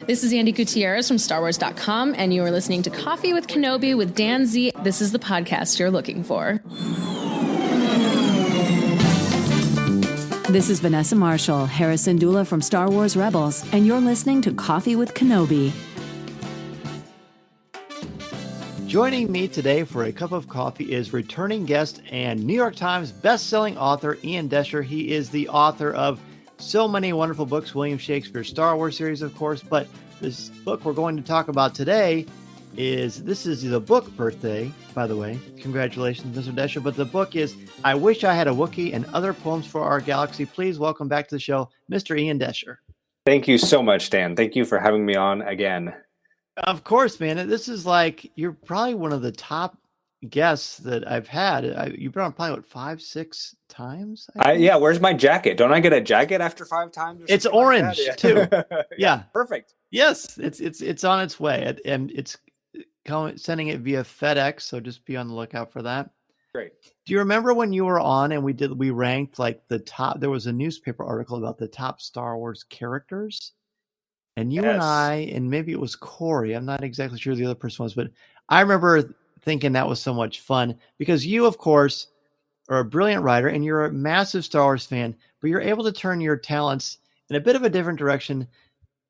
This is Andy Gutierrez from StarWars.com, and you are listening to Coffee with Kenobi with Dan Z. This is the podcast you're looking for. This is Vanessa Marshall, Harrison Dula from Star Wars Rebels, and you're listening to Coffee with Kenobi. Joining me today for a cup of coffee is returning guest and New York Times best-selling author Ian Doescher. He is the author of so many wonderful books, William Shakespeare's Star Wars series, of course, but this book we're going to talk about today is the book birthday, by the way. Congratulations, Mr. Doescher. But the book is I Wish I Had a Wookiee and Other Poems for Our Galaxy. Please welcome back to the show, Mr. Ian Doescher. Thank you so much, Dan. Thank you for having me on again. Of course, man. This is like, you're probably one of the top guests that I've had. You've been on probably, 5-6 times? Yeah, where's my jacket? Don't I get a jacket after 5 times? It's orange, too. Yeah. Perfect. Yes, it's on its way, and it's sending it via FedEx, so just be on the lookout for that. Great. Do you remember when you were on and we ranked like the top? There was a newspaper article about the top Star Wars characters, and you and I, and maybe it was Corey. I'm not exactly sure who the other person was, but I remember thinking that was so much fun because you, of course, are a brilliant writer and you're a massive Star Wars fan, but you're able to turn your talents in a bit of a different direction.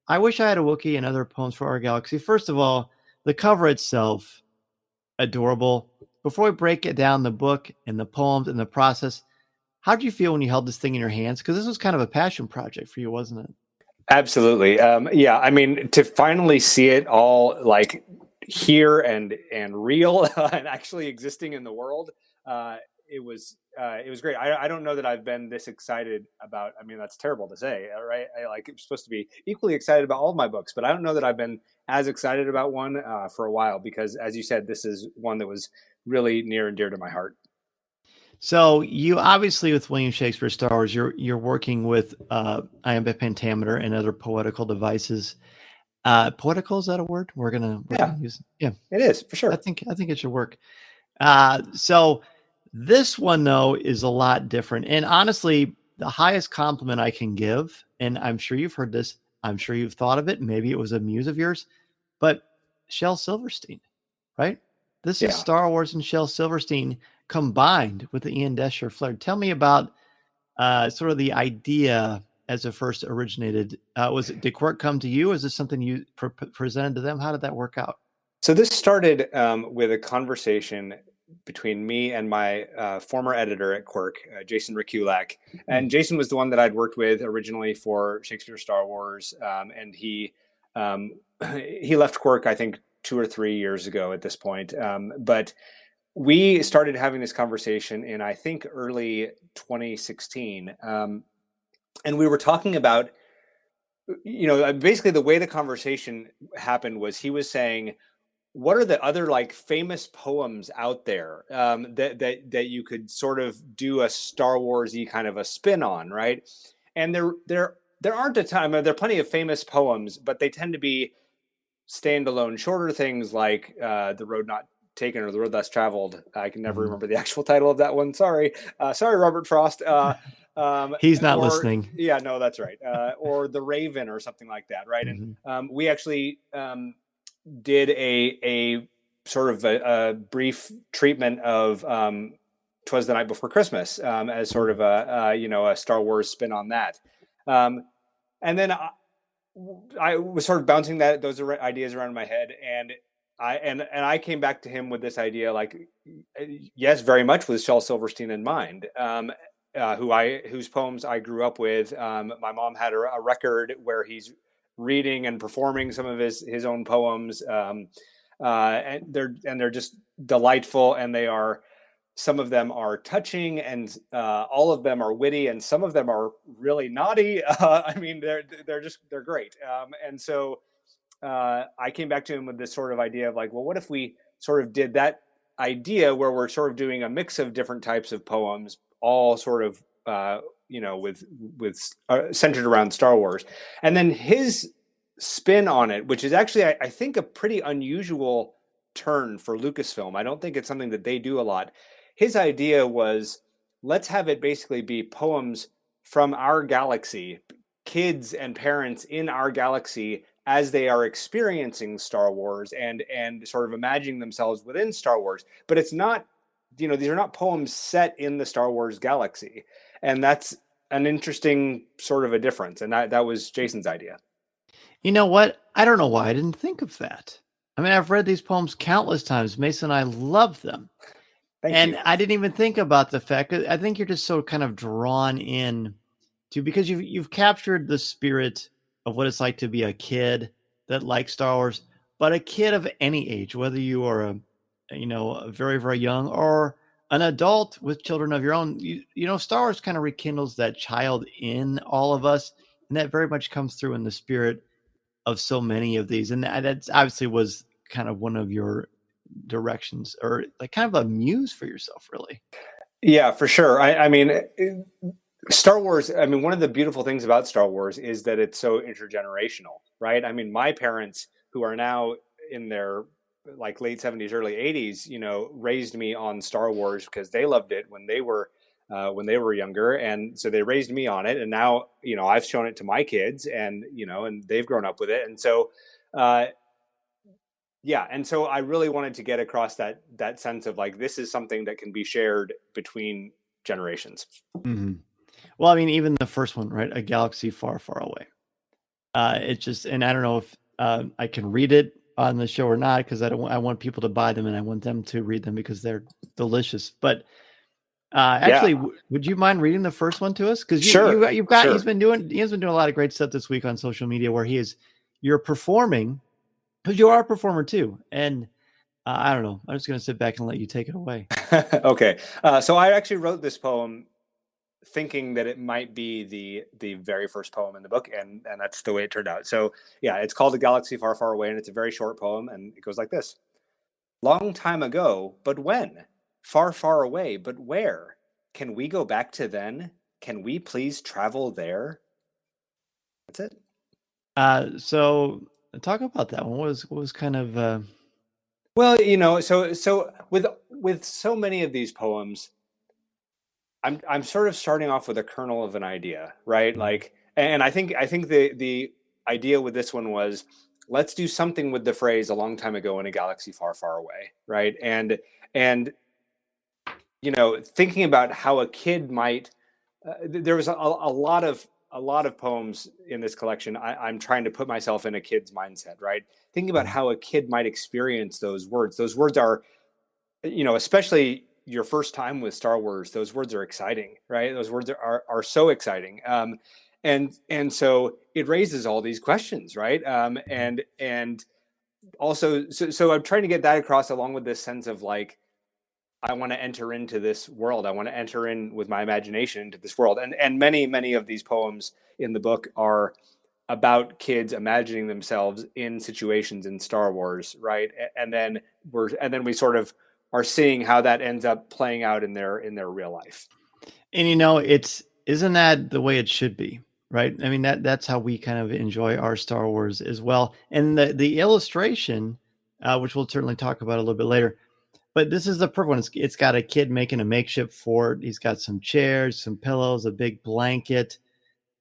I Wish I Had a Wookiee and Other Poems for Our Galaxy. First of all, the cover itself, adorable. Before we break it down, the book and the poems and the process, how did you feel when you held this thing in your hands? Because this was kind of a passion project for you, wasn't it? Absolutely. Yeah, I mean, to finally see it all like here and real and actually existing in the world, it was great. I don't know that I've been this excited about, I mean, that's terrible to say, right? I'm supposed to be equally excited about all of my books, but I don't know that I've been as excited about one for a while, because as you said, this is one that was really near and dear to my heart. So you obviously, with William Shakespeare's Star Wars, you're working with iambic pentameter and other poetical devices. Poetical, is that a word? We're gonna use. Yeah, it is for sure. I think it should work. So this one though is a lot different, and honestly, the highest compliment I can give, and I'm sure you've heard this, I'm sure you've thought of it. Maybe it was a muse of yours, but Shel Silverstein, right? This is Star Wars and Shel Silverstein combined with the Ian Doescher flair. Tell me about sort of the idea as it first originated. Did Quirk come to you? Is this something you presented to them? How did that work out? So this started with a conversation between me and my former editor at Quirk, Jason Rekulak. And Jason was the one that I'd worked with originally for Shakespeare Star Wars. And he left Quirk, I think, 2 or 3 years ago at this point. But we started having this conversation in, I think, early 2016. And we were talking about, basically the way the conversation happened was he was saying, what are the other like famous poems out there that you could sort of do a Star Wars-y kind of a spin on, right? And there aren't a ton. There are plenty of famous poems, but they tend to be standalone, shorter things like "The Road Not Taken" or "The Road Less Traveled." I can never remember the actual title of that one. Sorry, Robert Frost. He's not listening. Yeah, no, that's right. Or "The Raven" or something like that, right? Mm-hmm. And we actually did a sort of a brief treatment of "'Twas the Night Before Christmas" as sort of a Star Wars spin on that. And then I was sort of bouncing those ideas around in my head, and I came back to him with this idea, like, yes, very much with Shel Silverstein in mind, whose poems I grew up with. My mom had a record where he's reading and performing some of his own poems, and they're just delightful, and some of them are touching, and all of them are witty, and some of them are really naughty. I mean, they're great. And so I came back to him with this sort of idea of like, well, what if we sort of did that idea where we're sort of doing a mix of different types of poems, all sort of with centered around Star Wars, and then his spin on it, which is actually I think a pretty unusual turn for Lucasfilm. I don't think it's something that they do a lot. His idea was, let's have it basically be poems from our galaxy, kids and parents in our galaxy as they are experiencing Star Wars and sort of imagining themselves within Star Wars. But it's not, these are not poems set in the Star Wars galaxy. And that's an interesting sort of a difference. And that was Jason's idea. You know what? I don't know why I didn't think of that. I mean, I've read these poems countless times. Mason and I love them. Thank you. I didn't even think about the fact that I think you're just so kind of drawn in to, because you've captured the spirit of what it's like to be a kid that likes Star Wars, but a kid of any age, whether you are a very, very young or an adult with children of your own, Star Wars kind of rekindles that child in all of us. And that very much comes through in the spirit of so many of these. And that obviously was kind of one of your directions, or like kind of a muse for yourself, really. Yeah, for sure. I mean, Star Wars, I mean, one of the beautiful things about Star Wars is that it's so intergenerational, right? I mean, my parents, who are now in their like late 70s, early 80s, raised me on Star Wars because they loved it when they were younger. And so they raised me on it. And now, I've shown it to my kids and, and they've grown up with it. And so, and so I really wanted to get across that sense of like, this is something that can be shared between generations. Mm-hmm. Well, I mean, even the first one, right? A Galaxy Far, Far Away. It's just, and I don't know if I can read it on the show or not, because I want people to buy them and I want them to read them because they're delicious. But actually, would you mind reading the first one to us? Because he's been doing a lot of great stuff this week on social media where you're performing, because you are a performer too. And I don't know, I'm just going to sit back and let you take it away. Okay. So I actually wrote this poem thinking that it might be the very first poem in the book, and that's the way it turned out. So yeah, it's called A Galaxy Far, Far Away, and it's a very short poem, and it goes like this. Long time ago, but when? Far, far away, but where? Can we go back to then? Can we please travel there? That's it. So talk about that one. What was kind of well, so with so many of these poems, I'm sort of starting off with a kernel of an idea, right? Like, and I think the idea with this one was, let's do something with the phrase "a long time ago in a galaxy far, far away," right? And thinking about how a kid might, there was a lot of poems in this collection. I'm trying to put myself in a kid's mindset, right? Thinking about how a kid might experience those words. Those words are, especially your first time with Star Wars, those words are exciting, right? Those words are so exciting. And so it raises all these questions, right? And also, so I'm trying to get that across along with this sense of like, I want to enter into this world. I want to enter in with my imagination into this world. And many of these poems in the book are about kids imagining themselves in situations in Star Wars, right? And then we sort of are seeing how that ends up playing out in their real life. And isn't that the way it should be, right? I mean, that's how we kind of enjoy our Star Wars as well. And the illustration, which we'll certainly talk about a little bit later, but this is the perfect one. It's got a kid making a makeshift fort. He's got some chairs, some pillows, a big blanket.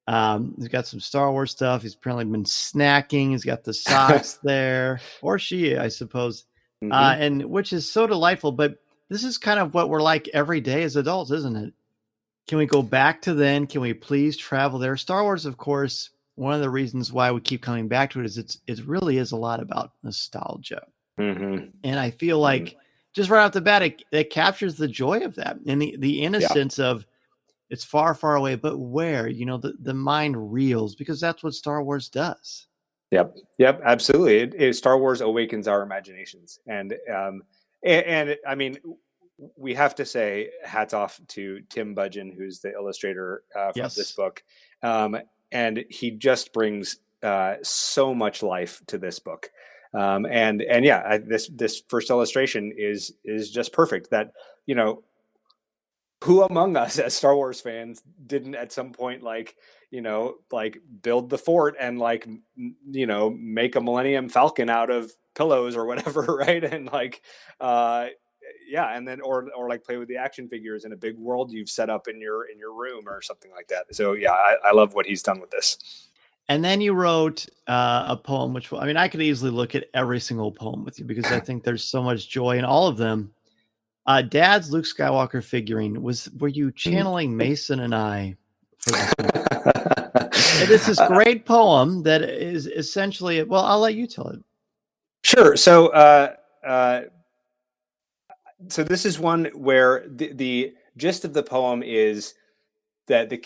He's got some Star Wars stuff. He's apparently been snacking. He's got the socks there, or she, I suppose. Mm-hmm. And which is so delightful, but this is kind of what we're like every day as adults, isn't it? Can we go back to then? Can we please travel there? Star Wars, of course, one of the reasons why we keep coming back to it is it really is a lot about nostalgia. Mm-hmm. And I feel like just right off the bat, it captures the joy of that and the innocence of it's far, far away, but where, the mind reels, because that's what Star Wars does. Yep, absolutely. Star Wars awakens our imaginations, and I mean, we have to say hats off to Tim Budgeon, who's the illustrator from this book, and he just brings so much life to this book, this first illustration is just perfect. That who among us as Star Wars fans didn't at some point build the fort and make a Millennium Falcon out of pillows or whatever, right? And and then or play with the action figures in a big world you've set up in your room or something like that. So I love what he's done with this. And then you wrote a poem, which, I mean, I could easily look at every single poem with you because I think there's so much joy in all of them. Dad's Luke Skywalker figurine, were you channeling Mason and I for this moment? It's this great poem that is essentially, well, I'll let you tell it. Sure. So this is one where the gist of the poem is that the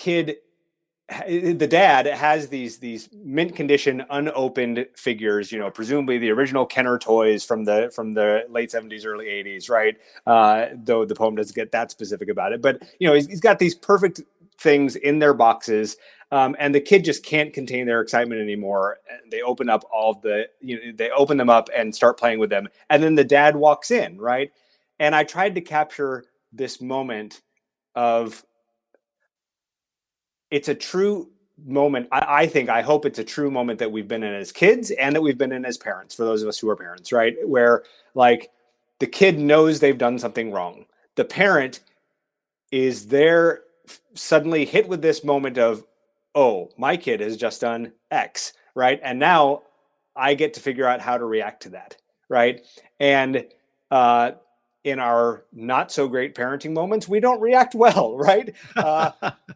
dad has these mint condition unopened figures, presumably the original Kenner toys from the late 70s, early 80s, right? Though the poem doesn't get that specific about it, but he's got these perfect things in their boxes, and the kid just can't contain their excitement anymore. They open up they open them up and start playing with them, and then the dad walks in, right? And I tried to capture this moment of, it's a true moment. I hope it's a true moment that we've been in as kids and that we've been in as parents, for those of us who are parents, right? Where like the kid knows they've done something wrong. The parent is there suddenly hit with this moment of, oh, my kid has just done X, right? And now I get to figure out how to react to that, right? And in our not so great parenting moments, we don't react well, right?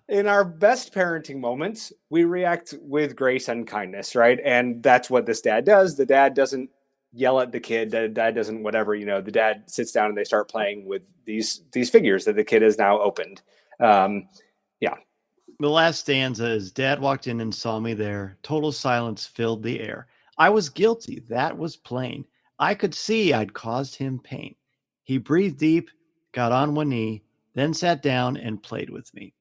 In our best parenting moments, we react with grace and kindness, right? And that's what this dad does. The dad doesn't yell at the kid. The dad doesn't whatever, the dad sits down and they start playing with these figures that the kid has now opened. Yeah. The last stanza is, Dad walked in and saw me there. Total silence filled the air. I was guilty. That was plain. I could see I'd caused him pain. He breathed deep, got on one knee, then sat down and played with me.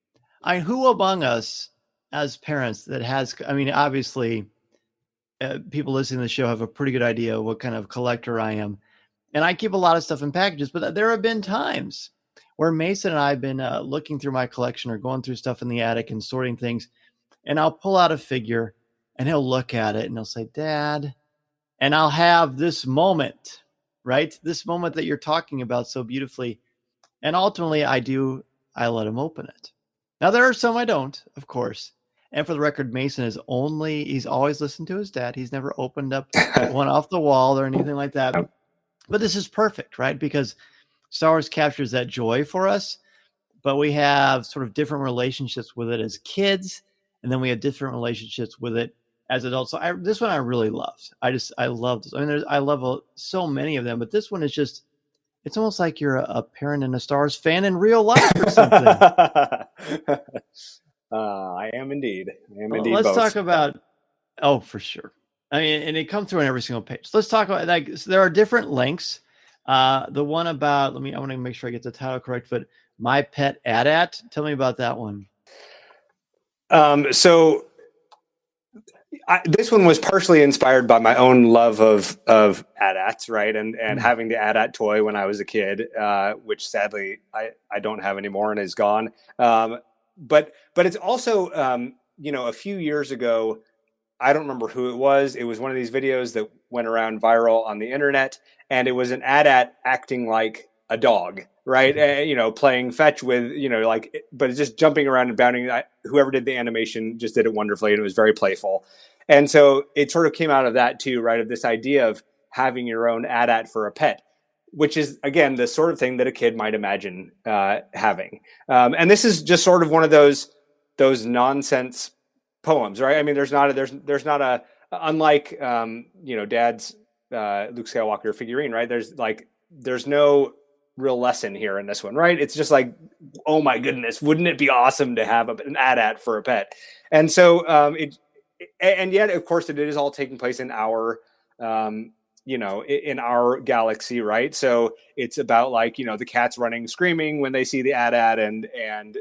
Who among us as parents that has, obviously people listening to the show have a pretty good idea what kind of collector I am. And I keep a lot of stuff in packages, but there have been times where Mason and I have been looking through my collection or going through stuff in the attic and sorting things. And I'll pull out a figure and he'll look at it and he'll say, Dad, and I'll have this moment, right? This moment that you're talking about so beautifully. And ultimately I let him open it. Now there are some I don't, of course. And for the record, Mason he's always listened to his dad. He's never opened up one off the wall or anything like that. But this is perfect, right? Because Star Wars captures that joy for us, but we have sort of different relationships with it as kids. And then we have different relationships with it as adults. So this one I really loved. I love this. I love so many of them, but this one is just, it's almost like you're a parent and a Star Wars fan in real life or something. I am indeed. Let's talk about, for sure. And it comes through on every single page. Let's talk about, so there are different lengths. The one about, I want to make sure I get the title correct, but My Pet AT-AT. Tell me about that one. This one was partially inspired by my own love of AT-ATs, right? And having the AT-AT toy when I was a kid, which sadly I don't have anymore and is gone. But it's also, a few years ago, I don't remember who it was. It was one of these videos that went around viral on the internet, and it was an AT-AT acting like a dog, right? Playing fetch with, but it's just jumping around and bounding. Whoever did the animation just did it wonderfully, and it was very playful. And so it sort of came out of that too, right? Of this idea of having your own AT-AT for a pet, which is, again, the sort of thing that a kid might imagine having. And this is just sort of one of those nonsense poems, right? There's not a unlike Dad's Luke Skywalker figurine, right? There's no real lesson here in this one, right? It's just like, oh my goodness, wouldn't it be awesome to have an AT-AT for a pet? And so and yet, of course, it is all taking place in our in our galaxy, right? So it's about the cats running, screaming when they see the AT-AT, and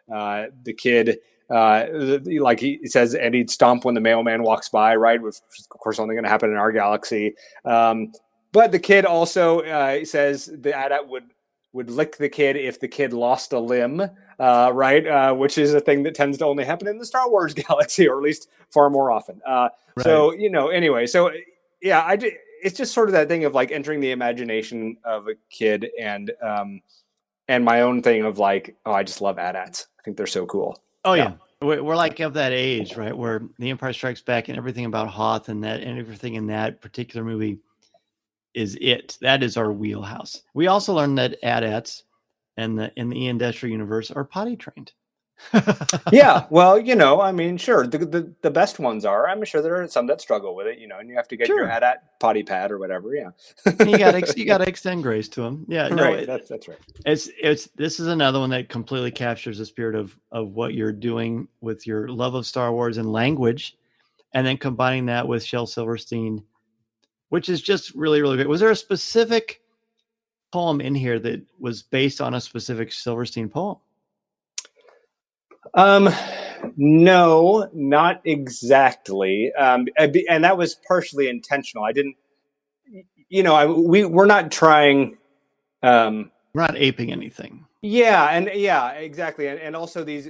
the kid, like he says, and he'd stomp when the mailman walks by, right? Which is, of course, only going to happen in our galaxy. But the kid also says the AT-AT would lick the kid if the kid lost a limb, right? Which is a thing that tends to only happen in the Star Wars galaxy, or at least far more often. Right. So, anyway, so yeah, it's just sort of that thing of entering the imagination of a kid, and my own thing of I just love AT-ATs. I think they're so cool. Oh yeah. we're like of that age, right? Where The Empire Strikes Back and everything about Hoth and everything in that particular movie is it. That is our wheelhouse. We also learned that AT-ATs and in the Ian Doescher universe are potty trained. Yeah, well, I mean, sure, the best ones are. I'm sure there are some that struggle with it, and you have to get your AT-AT potty pad or whatever. Yeah, you got to extend grace to them. Yeah, no, right. That's right. This is another one that completely captures the spirit of what you're doing with your love of Star Wars and language, and then combining that with Shel Silverstein, which is just really, really great. Was there a specific poem in here that was based on a specific Silverstein poem? No, not exactly. And that was partially intentional. I didn't, we're not trying. We're not aping anything. Yeah, and yeah, exactly. And also this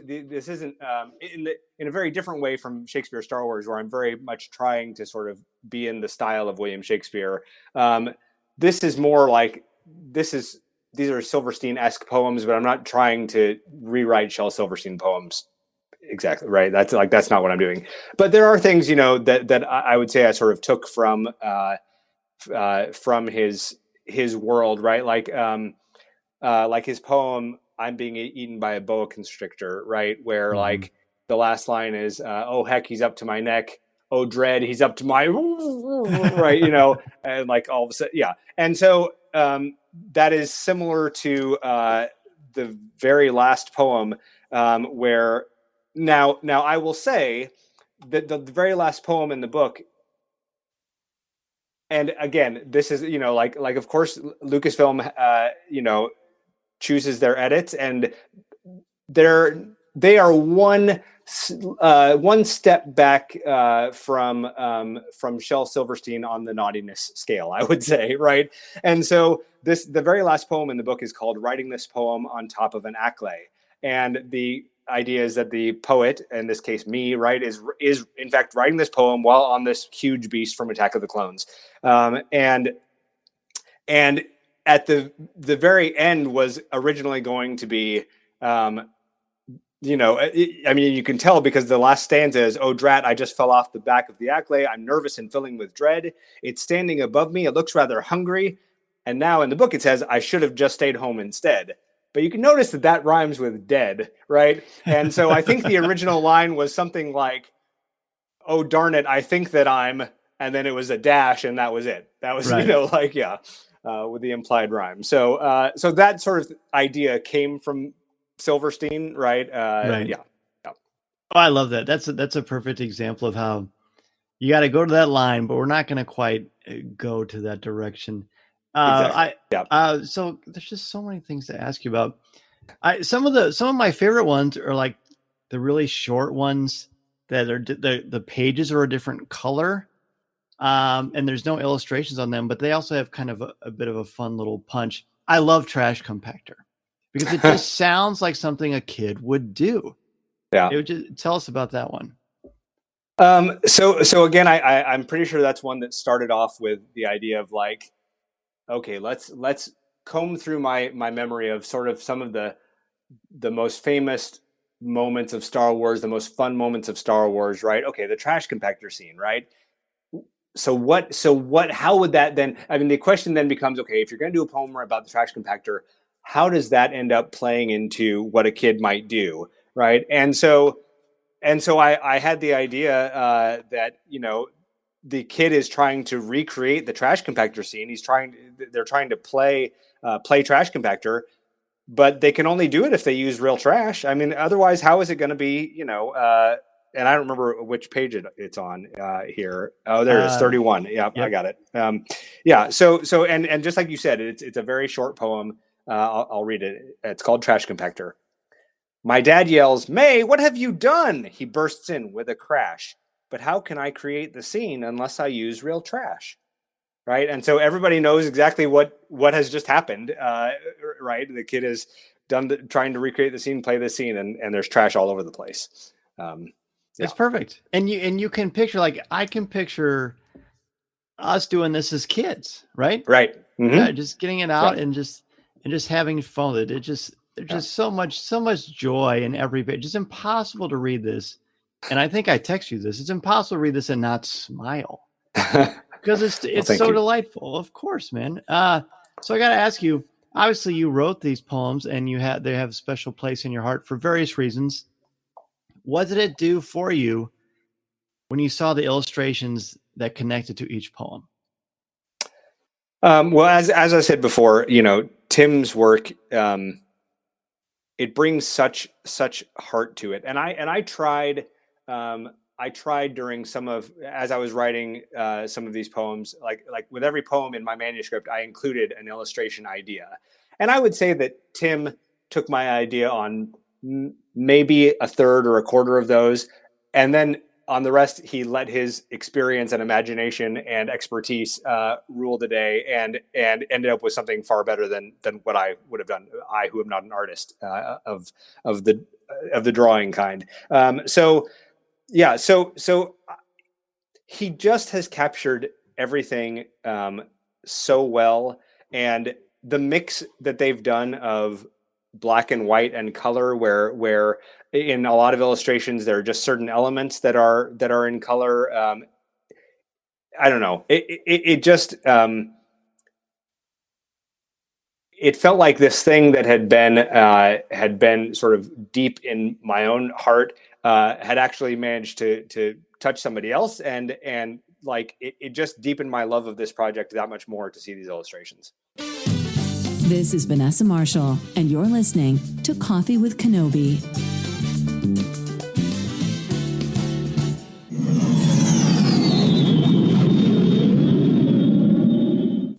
isn't in a very different way from Shakespeare Star Wars, where I'm very much trying to sort of be in the style of William Shakespeare. This is more like these are Silverstein-esque poems, but I'm not trying to rewrite Shel Silverstein poems. Exactly right. That's not what I'm doing. But there are things, that I would say I sort of took from his world, right? Like his poem, "I'm being eaten by a boa constrictor," right? Where like the last line is, "Oh heck, he's up to my neck. Oh dread, he's up to my," right? And like all of a sudden, yeah. And so that is similar to the very last poem, where now I will say that the very last poem in the book, and again, this is like of course Lucasfilm chooses their edits, and they are one step back from Shel Silverstein on the naughtiness scale, I would say, right? And so the very last poem in the book is called "Writing This Poem on Top of an Acklay," and the idea is that the poet, in this case me, right, is in fact writing this poem while on this huge beast from Attack of the Clones, and at the very end was originally going to be, I mean, you can tell because the last stanza is, "Oh drat, I just fell off the back of the Acklay. I'm nervous and filling with dread. It's standing above me. It looks rather hungry." And now in the book it says, "I should have just stayed home instead." But you can notice that rhymes with dead, right? And so I think the original line was something like, "Oh darn it, I think that I'm," and then it was a dash, and that was it. That was right. With the implied rhyme. So so that sort of idea came from Silverstein, right? Right. Yeah. Oh, I love that. That's a perfect example of how you got to go to that line, but we're not going to quite go to that direction. Exactly. So there's just so many things to ask you about. Some of my favorite ones are like the really short ones that are the pages are a different color, and there's no illustrations on them, but they also have kind of a bit of a fun little punch. I love Trash Compactor because it just sounds like something a kid would do. Yeah. It would just tell us about that one. So again, I'm pretty sure that's one that started off with the idea of like, okay, let's comb through my memory of sort of some of the most famous moments of Star Wars, the most fun moments of Star Wars, right? Okay, the trash compactor scene, right? So how would that then, I mean, the question then becomes, okay, if you're going to do a poem about the trash compactor, how does that end up playing into what a kid might do, right? And so I had the idea that, the kid is trying to recreate the trash compactor scene. They're trying to play trash compactor, but they can only do it if they use real trash. I mean, otherwise, how is it going to be, and I don't remember which page it's on here. Oh, there it is, 31. Yep. I got it. Yeah. So and just like you said, it's a very short poem. I'll read it. It's called Trash Compactor. My dad yells, "May, what have you done?" He bursts in with a crash. But how can I create the scene unless I use real trash? Right. And so everybody knows exactly what has just happened. Right. The kid has trying to recreate the scene, play the scene, and there's trash all over the place. It's perfect. And you can picture, like, I can picture us doing this as kids, right? Right. Mm-hmm. Yeah, just getting it out and just having fun with it. There's just so much joy in every page. It's impossible to read this. And I think I text you this. It's impossible to read this and not smile because it's so delightful. Of course, man. So I got to ask you, obviously you wrote these poems and they have a special place in your heart for various reasons. What did it do for you when you saw the illustrations that connected to each poem? Well, as I said before, Tim's work, it brings such heart to it. And I tried during as I was writing some of these poems, like with every poem in my manuscript, I included an illustration idea. And I would say that Tim took my idea on maybe a third or a quarter of those. And then on the rest, he let his experience and imagination and expertise rule the day, and ended up with something far better than what I would have done. I, who am not an artist of the drawing kind. So he just has captured everything so well, and the mix that they've done of black and white and color, where in a lot of illustrations there are just certain elements that are in color. I don't know. It just it felt like this thing that had been sort of deep in my own heart had actually managed to touch somebody else, and like it just deepened my love of this project that much more to see these illustrations. This is Vanessa Marshall, and you're listening to Coffee with Kenobi.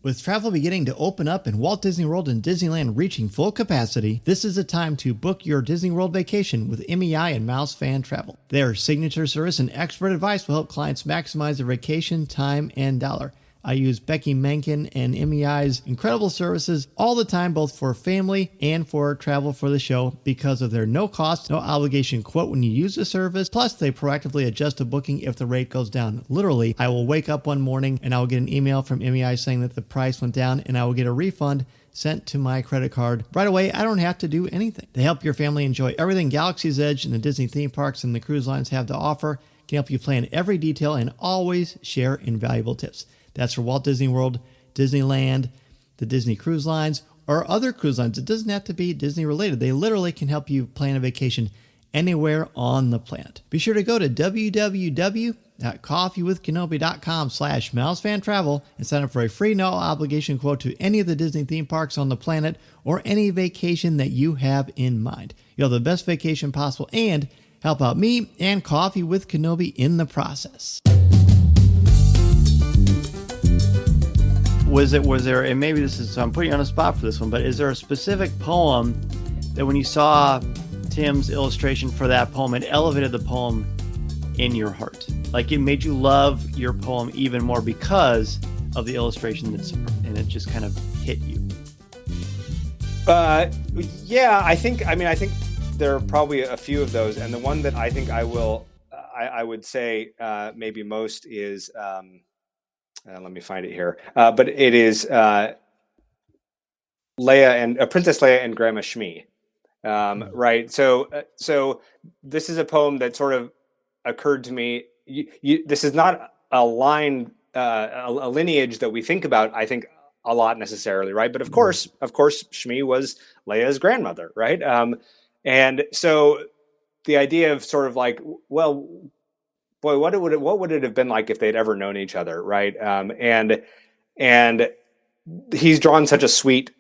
With travel beginning to open up and Walt Disney World and Disneyland reaching full capacity, this is the time to book your Disney World vacation with MEI and Mouse Fan Travel. Their signature service and expert advice will help clients maximize their vacation, time, and dollar. I use Becky Menken and MEI's incredible services all the time, both for family and for travel for the show, because of their no cost, no obligation quote when you use the service. Plus, they proactively adjust a booking if the rate goes down. Literally, I will wake up one morning and I will get an email from MEI saying that the price went down, and I will get a refund sent to my credit card right away. I don't have to do anything. They help your family enjoy everything Galaxy's Edge and the Disney theme parks and the cruise lines have to offer. Can help you plan every detail and always share invaluable tips. That's for Walt Disney World, Disneyland, the Disney Cruise Lines, or other cruise lines. It doesn't have to be Disney related. They literally can help you plan a vacation anywhere on the planet. Be sure to go to www.coffeewithkenobi.com/mousefantravel and sign up for a free no obligation quote to any of the Disney theme parks on the planet or any vacation that you have in mind. You'll have the best vacation possible and help out me and Coffee with Kenobi in the process. Was there, and maybe this is, so I'm putting you on the spot for this one, but is there a specific poem that when you saw Tim's illustration for that poem, it elevated the poem in your heart? Like it made you love your poem even more because of the illustration and it just kind of hit you? Yeah, I think there are probably a few of those. And the one that I think I would say maybe most is, let me find it here. But it is Princess Leia and Grandma Shmi. Right. So this is a poem that sort of occurred to me. This is not a line, a lineage that we think about, I think, a lot necessarily. Right. But of course, Shmi was Leia's grandmother. Right. And so the idea of sort of like, well, boy, what would it have been like if they'd ever known each other, right? And he's drawn such a sweet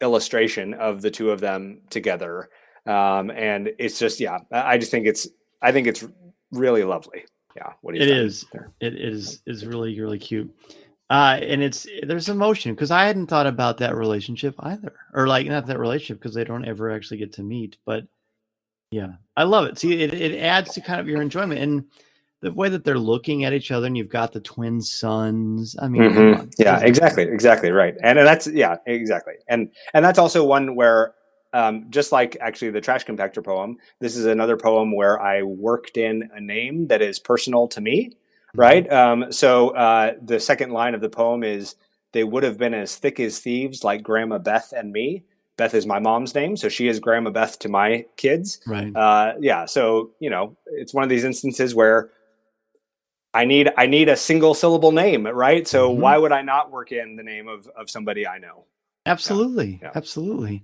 illustration of the two of them together, and it's just, yeah, I think it's really lovely. Yeah, what it is. It is really, really cute, and there's emotion because I hadn't thought about that relationship either, or like not that relationship because they don't ever actually get to meet, but. Yeah, I love it. See, it adds to kind of your enjoyment and the way that they're looking at each other, and you've got the twin sons. I mean, come on. Yeah, exactly, right. And that's exactly. And that's also one where, just like actually the Trash Compactor poem, this is another poem where I worked in a name that is personal to me, right? So the second line of the poem is, "They would have been as thick as thieves, like Grandma Beth and me." Beth is my mom's name, so she is Grandma Beth to my kids. Right. So it's one of these instances where I need a single syllable name, right? So why would I not work in the name of somebody I know? Absolutely. Yeah. Absolutely.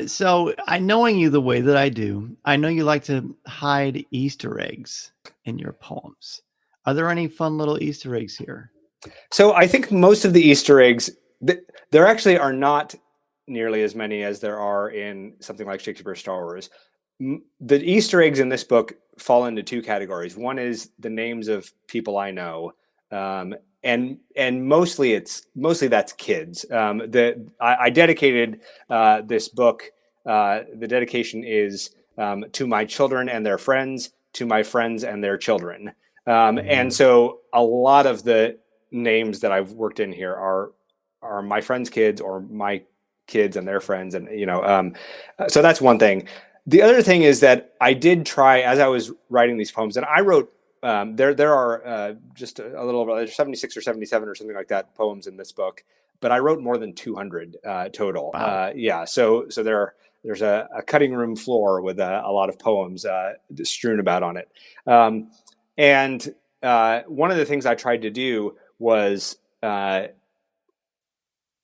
So knowing you the way that I do, I know you like to hide Easter eggs in your poems. Are there any fun little Easter eggs here? So I think most of the Easter eggs, there actually are not nearly as many as there are in something like Shakespeare's Star Wars. The Easter eggs in this book fall into two categories. One is the names of people I know, and mostly that's kids. I dedicated this book. The dedication is to my children and their friends, to my friends and their children. And so a lot of the names that I've worked in here are my friends' kids or my kids and their friends, and so that's one thing. The other thing is that I did try, as I was writing these poems, and I wrote there are just a little over 76 or 77 or something like that poems in this book, but I wrote more than 200 total. Wow. So there's a cutting room floor with a lot of poems strewn about on it. And one of the things I tried to do was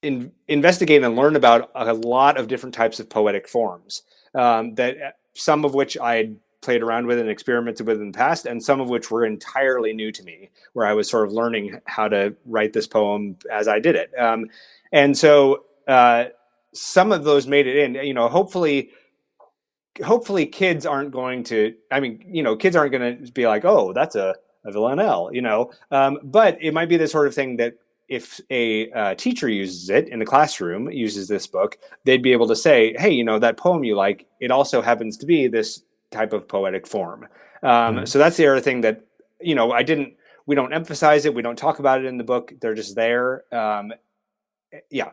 investigate and learn about a lot of different types of poetic forms, that some of which I had played around with and experimented with in the past, and some of which were entirely new to me, where I was sort of learning how to write this poem as I did it. And so some of those made it in. Hopefully kids aren't going to, kids aren't going to be like, oh, that's a villanelle, but it might be the sort of thing that if a teacher uses it in the classroom, uses this book, they'd be able to say, hey, that poem you like, it also happens to be this type of poetic form. So that's the other thing that, we don't emphasize it. We don't talk about it in the book. They're just there. Yeah.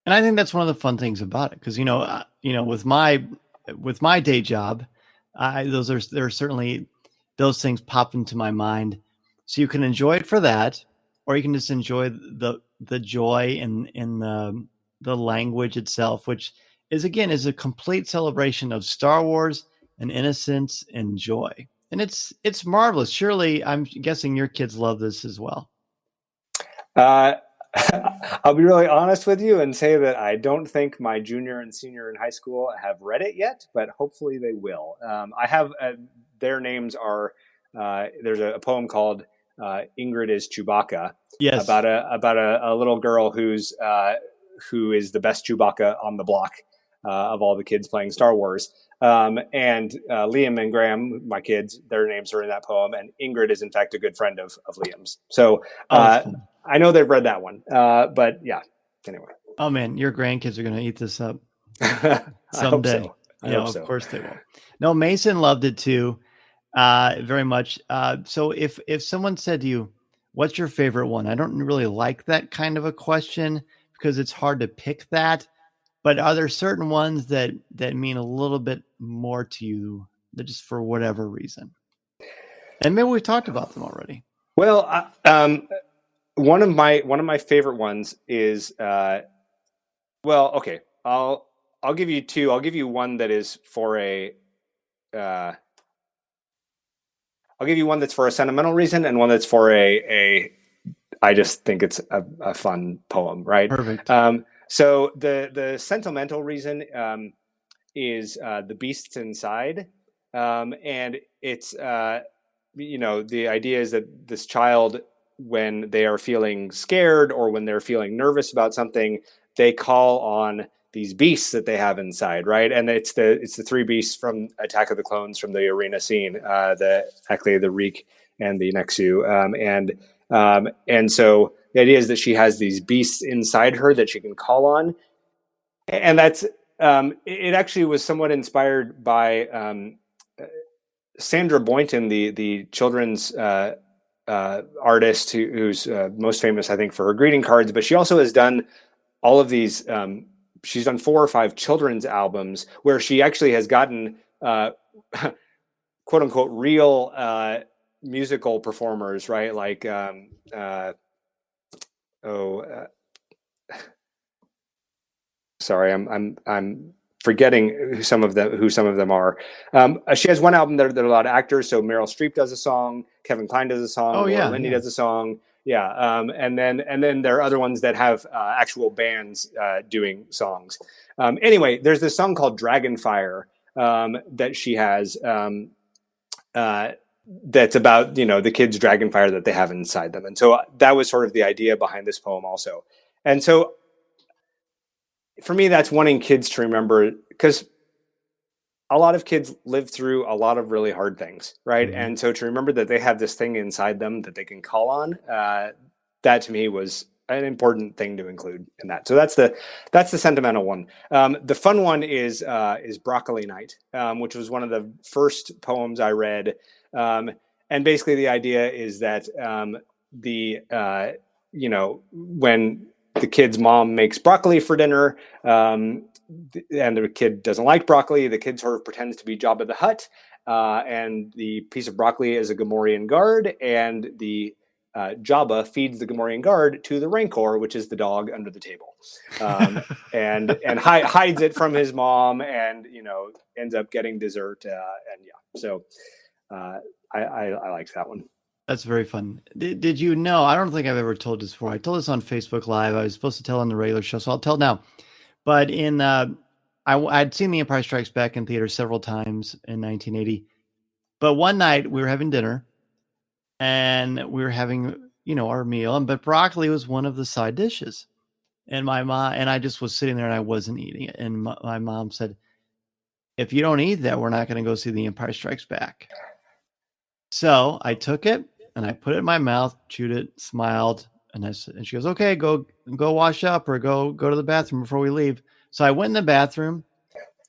And I think that's one of the fun things about it. Cause with my day job, there are certainly those things pop into my mind. So you can enjoy it for that, or you can just enjoy the joy in the language itself, which is a complete celebration of Star Wars and innocence and joy. And it's marvelous. Surely, I'm guessing your kids love this as well. I'll be really honest with you and say that I don't think my junior and senior in high school have read it yet, but hopefully they will. I have their names are. There's a poem called Ingrid is Chewbacca. Yes. About a little girl who is the best Chewbacca on the block of all the kids playing Star Wars. And Liam and Graham, my kids, their names are in that poem, and Ingrid is in fact a good friend of Liam's. So I know they've read that one, but yeah. Anyway. Oh man, your grandkids are going to eat this up someday. I hope so. Of course they will. No, Mason loved it too, very much. So if someone said to you, "What's your favorite one?" I don't really like that kind of a question because it's hard to pick that. But are there certain ones that mean a little bit more to you, that just for whatever reason? And maybe we talked about them already. Well, one of my favorite ones is okay. I'll give you two. I'll give you one that is for I'll give you one that's for a sentimental reason, and one that's for I just think it's a fun poem, right? Perfect. So the sentimental reason is The Beasts Inside, and it's the idea is that this child, when they are feeling scared or when they're feeling nervous about something, they call on these beasts that they have inside, right? And it's the three beasts from Attack of the Clones, from the arena scene, the Ackley, the Reek, and the Nexu, and so the idea is that she has these beasts inside her that she can call on, and that's it. Actually, was somewhat inspired by Sandra Boynton, the children's artist who's most famous, I think, for her greeting cards, but she also has done all of these. She's done 4 or 5 children's albums where she actually has gotten quote unquote real musical performers, right? Like Sorry, I'm forgetting who some of them are. She has one album that there are a lot of actors. So Meryl Streep does a song, Kevin Kline does a song, Laura Linney does a song. Yeah, and then there are other ones that have actual bands doing songs. Anyway, there's this song called Dragonfire that she has. That's about, the kids' dragonfire that they have inside them. And so that was sort of the idea behind this poem also. And so for me, that's wanting kids to remember, because a lot of kids live through a lot of really hard things, right? Mm-hmm. And so to remember that they have this thing inside them that they can call on, that to me was an important thing to include in that. So that's the sentimental one. The fun one is Broccoli Night, which was one of the first poems I read. And basically the idea is that when the kid's mom makes broccoli for dinner, and the kid doesn't like broccoli, the kid sort of pretends to be Jabba the Hutt, and the piece of broccoli is a Gamorrean guard, and the Jabba feeds the Gamorrean guard to the Rancor, which is the dog under the table, and hides it from his mom, and ends up getting dessert, So I liked that one. That's very fun. Did you know? I don't think I've ever told this before. I told this on Facebook Live. I was supposed to tell on the regular show, so I'll tell now. But I'd seen The Empire Strikes Back in theater several times in 1980. But one night we were having dinner, and we were having our meal, but broccoli was one of the side dishes. And my mom and I just was sitting there, and I wasn't eating it. And my mom said, "If you don't eat that, we're not going to go see The Empire Strikes Back." So I took it and I put it in my mouth, chewed it, smiled, and she goes, "Okay, go wash up or go to the bathroom before we leave." So I went in the bathroom,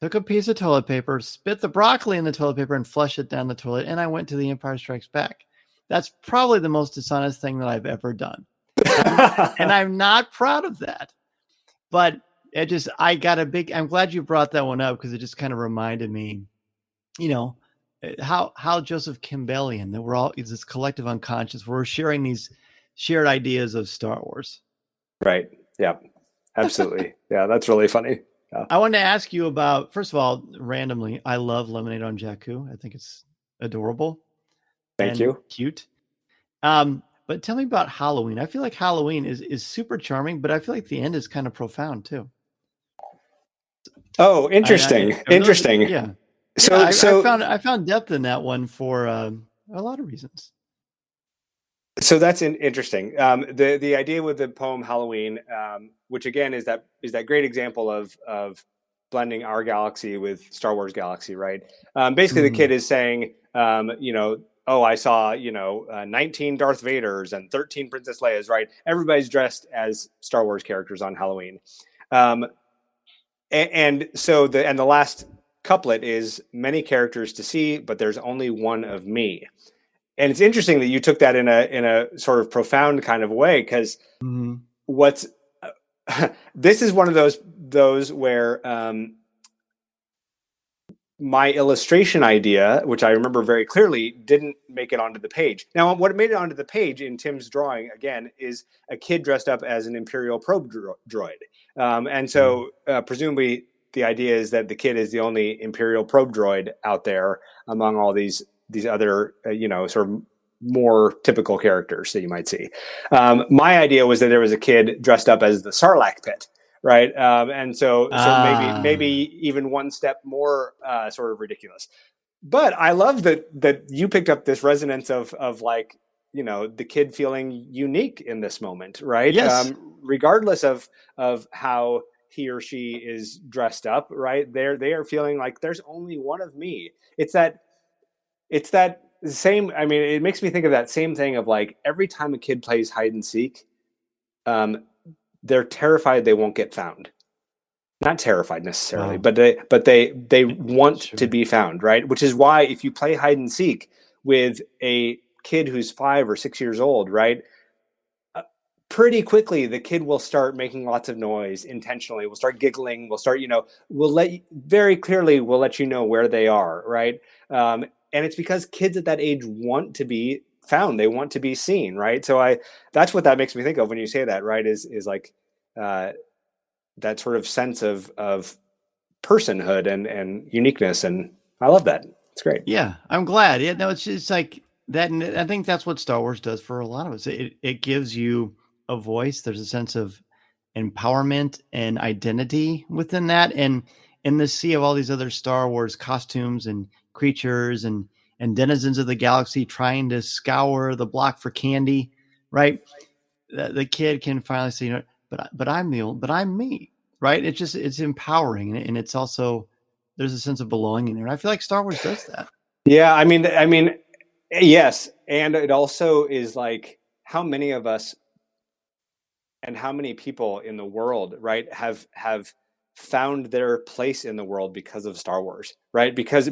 took a piece of toilet paper, spit the broccoli in the toilet paper, and flushed it down the toilet. And I went to The Empire Strikes Back. That's probably the most dishonest thing that I've ever done, and I'm not proud of that. But I'm glad you brought that one up, because it just kind of reminded me, how Joseph Campbellian, that we're all this collective unconscious, we're sharing these shared ideas of Star Wars. Right. Yeah, absolutely. Yeah, that's really funny. Yeah. I wanted to ask you about, first of all, randomly, I love Lemonade on Jakku. I think it's adorable. Thank you. Cute. But tell me about Halloween. I feel like Halloween is super charming, but I feel like the end is kind of profound too. Oh, interesting. Interesting. Yeah. So I found depth in that one for a lot of reasons. So that's interesting. The idea with the poem Halloween, which again is that great example of blending our galaxy with Star Wars galaxy, right? Basically, the kid is saying, I saw 19 Darth Vaders and 13 Princess Leias, right? Everybody's dressed as Star Wars characters on Halloween, and so the last couplet is many characters to see, but there's only one of me. And it's interesting that you took that in a sort of profound kind of way, because this is one of those where my illustration idea, which I remember very clearly, didn't make it onto the page. Now, what made it onto the page in Tim's drawing, again, is a kid dressed up as an Imperial probe droid. And so presumably the idea is that the kid is the only Imperial probe droid out there among all these other, sort of more typical characters that you might see. My idea was that there was a kid dressed up as the Sarlacc pit, right? And so maybe even one step more sort of ridiculous. But I love that you picked up this resonance of like, the kid feeling unique in this moment, right? Yes. Regardless of how he or she is dressed up, right? They are feeling like there's only one of me. It's that same. I mean, it makes me think of that same thing of like every time a kid plays hide and seek, they're terrified they won't get found. Not terrified necessarily, but they want to be found, right? Which is why if you play hide and seek with a kid who's 5 or 6 years old, right? Pretty quickly, the kid will start making lots of noise intentionally. Will start giggling. Will start, we'll let you know where they are, right? And it's because kids at that age want to be found. They want to be seen, right? So that's what that makes me think of when you say that, right? Is like that sort of sense of personhood and uniqueness, and I love that. It's great. Yeah, I'm glad. Yeah, no, it's just like that. And I think that's what Star Wars does for a lot of us. It gives you a voice. There's a sense of empowerment and identity within that. And in the sea of all these other Star Wars costumes and creatures and denizens of the galaxy trying to scour the block for candy, right? The kid can finally say, you know, but I'm me, right? It's empowering, and it's also, there's a sense of belonging there. And I feel like Star Wars does that. Yeah, I mean, yes, and it also is like, how many of us and how many people in the world, right, have found their place in the world because of Star Wars, right? Because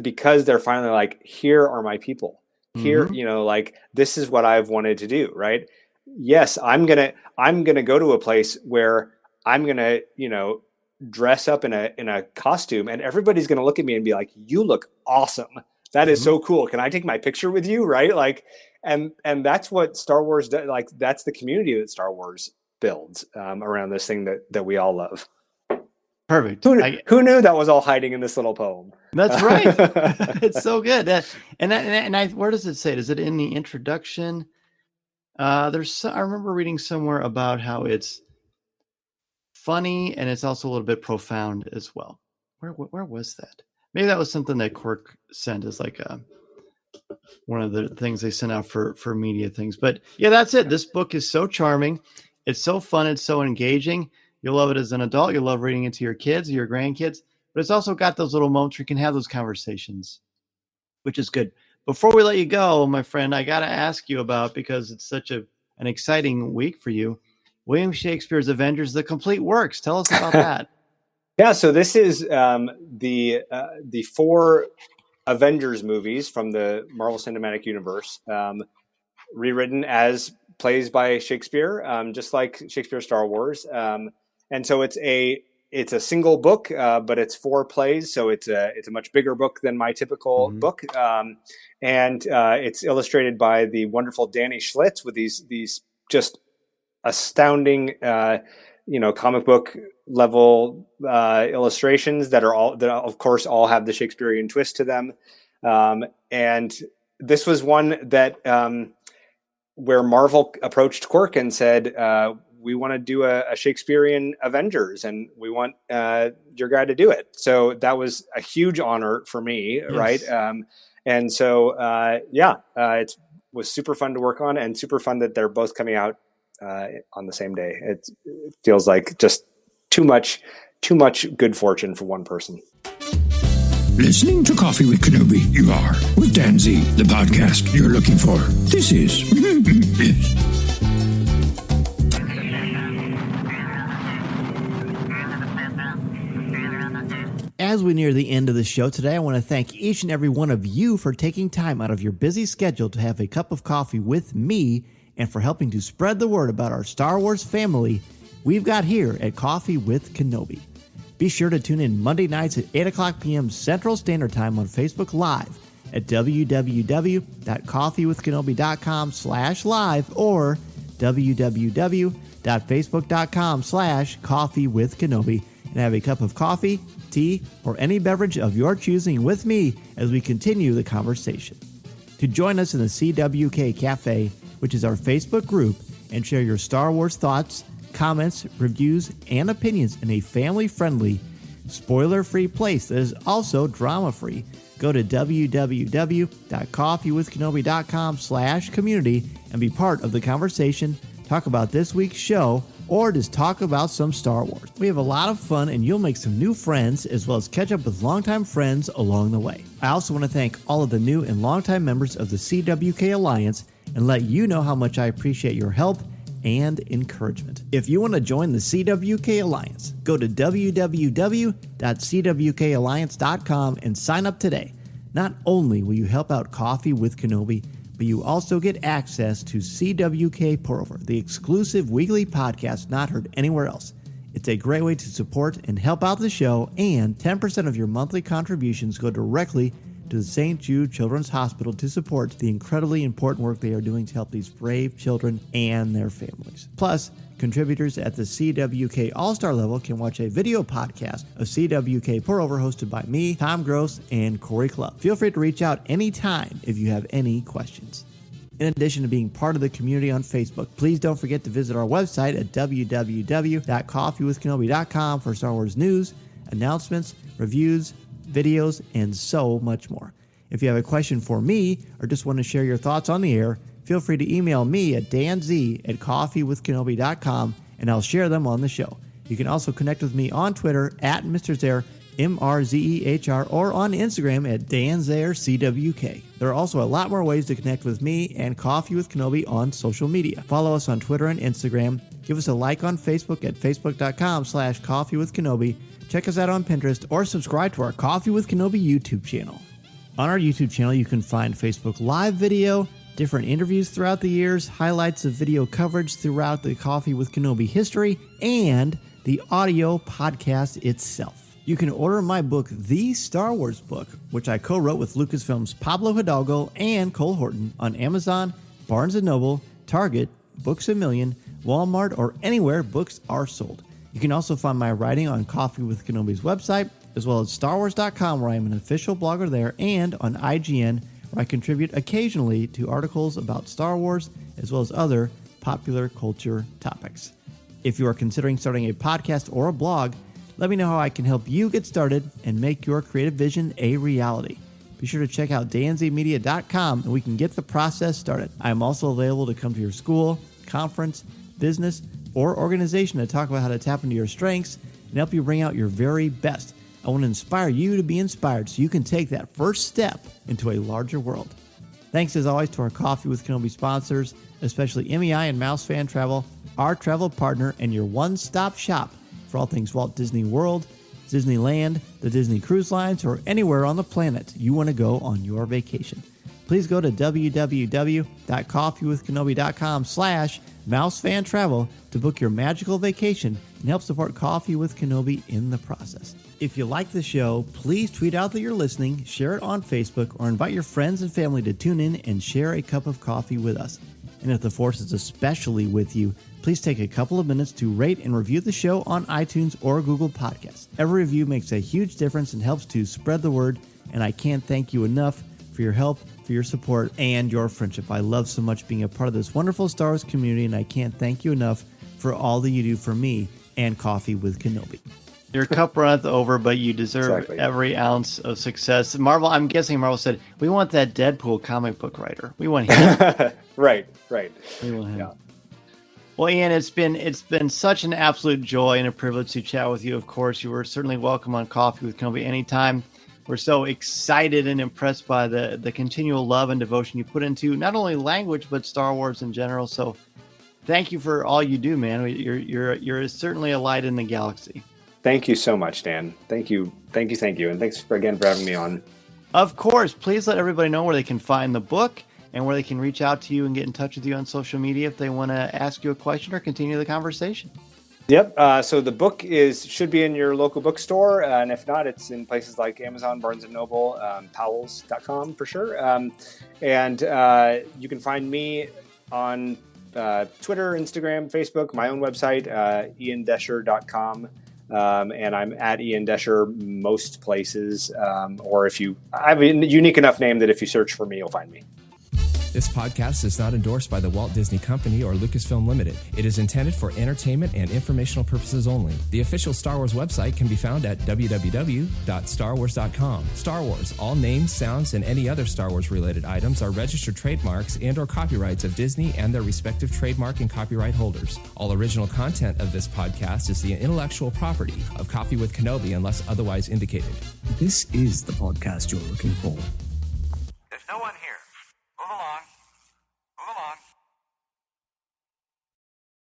they're finally like, here are my people. Here, you know, like, this is what I've wanted to do, right? Yes, I'm gonna go to a place where I'm gonna, you know, dress up in a costume, and everybody's gonna look at me and be like, you look awesome. That is so cool. Can I take my picture with you? Right? Like, and that's what Star Wars does. Like, that's the community that Star Wars builds around this thing that we all love. Perfect. Who knew that was all hiding in this little poem? That's right. It's so good. Where does it say it? Is it in the introduction? I remember reading somewhere about how it's funny and it's also a little bit profound as well. Where was that? Maybe that was something that Quirk sent as like one of the things they sent out for media things. But yeah, that's it. This book is so charming. It's so fun. It's so engaging. You'll love it as an adult. You'll love reading it to your kids, your grandkids. But it's also got those little moments where you can have those conversations, which is good. Before we let you go, my friend, I got to ask you about, because it's such an exciting week for you, William Shakespeare's Avengers, The Complete Works. Tell us about that. Yeah, so this is the 4 Avengers movies from the Marvel Cinematic Universe, rewritten as plays by Shakespeare, just like Shakespeare Star Wars. And so it's a single book, but it's 4 plays, so it's a much bigger book than my typical book. And it's illustrated by the wonderful Danny Schlitz with these just astounding, comic book level illustrations that of course all have the Shakespearean twist to them. And this was one that where Marvel approached Quirk and said, we want to do a Shakespearean Avengers, and we want your guy to do it. So that was a huge honor for me, yes. Right? And so, it was super fun to work on, and super fun that they're both coming out on the same day. It feels like just too much good fortune for one person. Listening to Coffee with Kenobi, you are, with Dan Z, the podcast you're looking for. This is... As we near the end of the show today, I want to thank each and every one of you for taking time out of your busy schedule to have a cup of coffee with me, and for helping to spread the word about our Star Wars family we've got here at Coffee with Kenobi. Be sure to tune in Monday nights at 8 o'clock p.m. Central Standard Time on Facebook Live at www.coffeewithkenobi.com/live or www.facebook.com/coffeewithkenobi, and have a cup of coffee, tea, or any beverage of your choosing with me as we continue the conversation. To join us in the CWK Cafe, which is our Facebook group, and share your Star Wars thoughts, comments, reviews, and opinions in a family-friendly, spoiler-free place that is also drama-free, go to www.coffeewithkenobi.com/community and be part of the conversation, talk about this week's show, or just talk about some Star Wars. We have a lot of fun, and you'll make some new friends, as well as catch up with longtime friends along the way. I also want to thank all of the new and longtime members of the CWK Alliance and let you know how much I appreciate your help and encouragement. If you want to join the CWK Alliance, go to www.cwkalliance.com and sign up today. Not only will you help out Coffee with Kenobi, but you also get access to CWK Pour-Over, the exclusive weekly podcast not heard anywhere else. It's a great way to support and help out the show, and 10% of your monthly contributions go directly to the St. Jude Children's Hospital to support the incredibly important work they are doing to help these brave children and their families. Plus, Contributors at the CWK All-Star level can watch a video podcast of CWK Pour-Over hosted by me, Tom Gross, and Corey Clubb. Feel free to reach out anytime if you have any questions. In addition to being part of the community on Facebook, please don't forget to visit our website at www.coffeewithkenobi.com for Star Wars news, announcements, reviews, videos, and so much more. If you have a question for me or just want to share your thoughts on the air, feel free to email me at danz@coffeewithkenobi.com and I'll share them on the show. You can also connect with me on Twitter at Mr. Zaire, MRZEHR, or on Instagram at DanZareCWK. There are also a lot more ways to connect with me and Coffee with Kenobi on social media. Follow us on Twitter and Instagram. Give us a like on Facebook at facebook.com/coffeewithkenobi. Check us out on Pinterest or subscribe to our Coffee with Kenobi YouTube channel. On our YouTube channel, you can find Facebook Live video, different interviews throughout the years, highlights of video coverage throughout the Coffee with Kenobi history, and the audio podcast itself. You can order my book, The Star Wars Book, which I co-wrote with Lucasfilm's Pablo Hidalgo and Cole Horton, on Amazon, Barnes & Noble, Target, Books A Million, Walmart, or anywhere books are sold. You can also find my writing on Coffee with Kenobi's website, as well as StarWars.com, where I am an official blogger there, and on IGN, where I contribute occasionally to articles about Star Wars, as well as other popular culture topics. If you are considering starting a podcast or a blog, let me know how I can help you get started and make your creative vision a reality. Be sure to check out danzmedia.com and we can get the process started. I am also available to come to your school, conference, business, or organization to talk about how to tap into your strengths and help you bring out your very best. I want to inspire you to be inspired so you can take that first step into a larger world. Thanks as always to our Coffee with Kenobi sponsors, especially MEI and Mouse Fan Travel, our travel partner and your one-stop shop for all things Walt Disney World, Disneyland, the Disney Cruise Lines, or anywhere on the planet you want to go on your vacation. Please go to www.coffeewithkenobi.com/mousefantravel to book your magical vacation and help support Coffee with Kenobi in the process. If you like the show, please tweet out that you're listening, share it on Facebook, or invite your friends and family to tune in and share a cup of coffee with us. And if the Force is especially with you, please take a couple of minutes to rate and review the show on iTunes or Google Podcasts. Every review makes a huge difference and helps to spread the word, and I can't thank you enough for your help, for your support, and your friendship. I love so much being a part of this wonderful Star Wars community, and I can't thank you enough for all that you do for me and Coffee with Kenobi. Your cup runneth over, but you deserve every ounce of success. Marvel, I'm guessing Marvel said, we want that Deadpool comic book writer. We want him. Right. We want him. Yeah. Well, Ian, it's been such an absolute joy and a privilege to chat with you. Of course, you were certainly welcome on Coffee with Kenobi anytime. We're so excited and impressed by the continual love and devotion you put into not only language, but Star Wars in general. So thank you for all you do, man. You're certainly a light in the galaxy. Thank you so much, Dan. Thank you. And thanks again for having me on. Of course. Please let everybody know where they can find the book and where they can reach out to you and get in touch with you on social media if they want to ask you a question or continue the conversation. Yep. So the book should be in your local bookstore. And if not, it's in places like Amazon, Barnes & Noble, Powell's.com for sure. And you can find me on Twitter, Instagram, Facebook, my own website, iandescher.com. And I'm at Ian Doescher most places. Or I have a unique enough name that if you search for me, you'll find me. This podcast is not endorsed by the Walt Disney Company or Lucasfilm Limited. It is intended for entertainment and informational purposes only. The official Star Wars website can be found at www.starwars.com. Star Wars, all names, sounds, and any other Star Wars-related items are registered trademarks and or copyrights of Disney and their respective trademark and copyright holders. All original content of this podcast is the intellectual property of Coffee with Kenobi unless otherwise indicated. This is the podcast you're looking for. There's no one here.